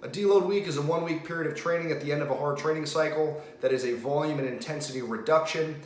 A deload week is a 1 week period of training at the end of a hard training cycle that is a volume and intensity reduction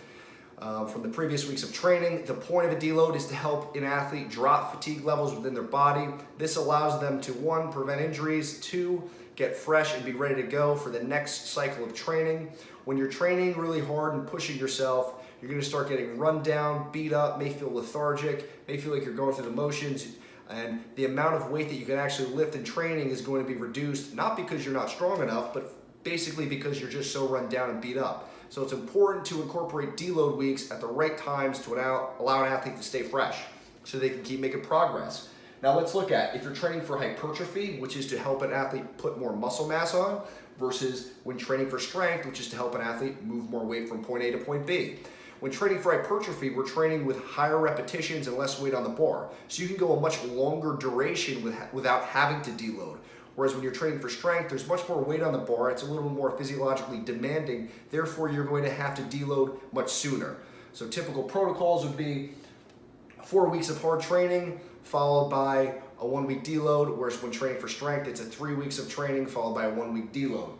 from the previous weeks of training. The point of a deload is to help an athlete drop fatigue levels within their body. This allows them to, 1, prevent injuries, 2, get fresh and be ready to go for the next cycle of training. When you're training really hard and pushing yourself, you're going to start getting run down, beat up, may feel lethargic, may feel like you're going through the motions, and the amount of weight that you can actually lift in training is going to be reduced, not because you're not strong enough, but basically because you're just so run down and beat up. So it's important to incorporate deload weeks at the right times to allow an athlete to stay fresh so they can keep making progress. Now let's look at if you're training for hypertrophy, which is to help an athlete put more muscle mass on, versus when training for strength, which is to help an athlete move more weight from point A to point B. When training for hypertrophy, we're training with higher repetitions and less weight on the bar. So you can go a much longer duration without having to deload. Whereas when you're training for strength, there's much more weight on the bar. It's a little more physiologically demanding. Therefore, you're going to have to deload much sooner. So typical protocols would be 4 weeks of hard training followed by a 1 week deload. Whereas when training for strength, it's a 3 weeks of training followed by a 1 week deload.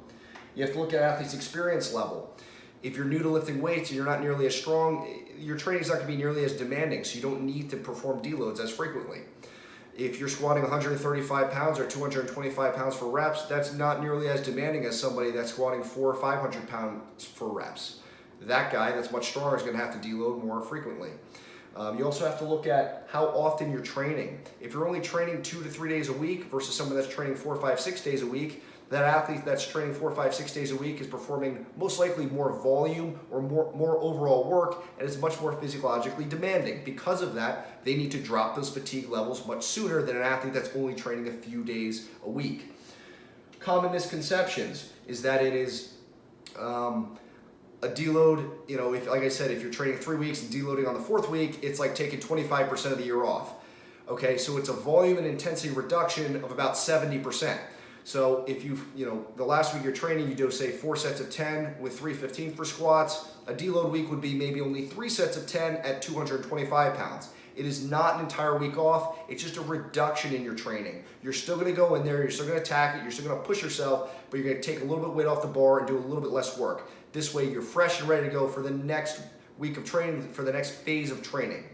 You have to look at athlete's experience level. If you're new to lifting weights and you're not nearly as strong, your training is not going to be nearly as demanding, so you don't need to perform deloads as frequently. If you're squatting 135 pounds or 225 pounds for reps, that's not nearly as demanding as somebody that's squatting 400 or 500 pounds for reps. That guy that's much stronger is going to have to deload more frequently. You also have to look at how often you're training. If you're only training 2 to 3 days a week versus someone that's training 4, 5, 6 days a week, that athlete that's training 4, 5, 6 days a week is performing most likely more volume or more overall work, and it's much more physiologically demanding. Because of that, they need to drop those fatigue levels much sooner than an athlete that's only training a few days a week. Common misconceptions is that it is a deload, if, like I said, if you're training 3 weeks and deloading on the 4th week, it's like taking 25% of the year off. Okay, so it's a volume and intensity reduction of about 70%. So if the last week you're training, you do say 4 sets of 10 with 315 for squats. A deload week would be maybe only 3 sets of 10 at 225 pounds. It is not an entire week off. It's just a reduction in your training. You're still going to go in there. You're still going to attack it. You're still going to push yourself, but you're going to take a little bit of weight off the bar and do a little bit less work. This way you're fresh and ready to go for the next week of training, for the next phase of training.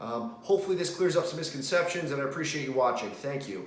Hopefully this clears up some misconceptions, and I appreciate you watching. Thank you.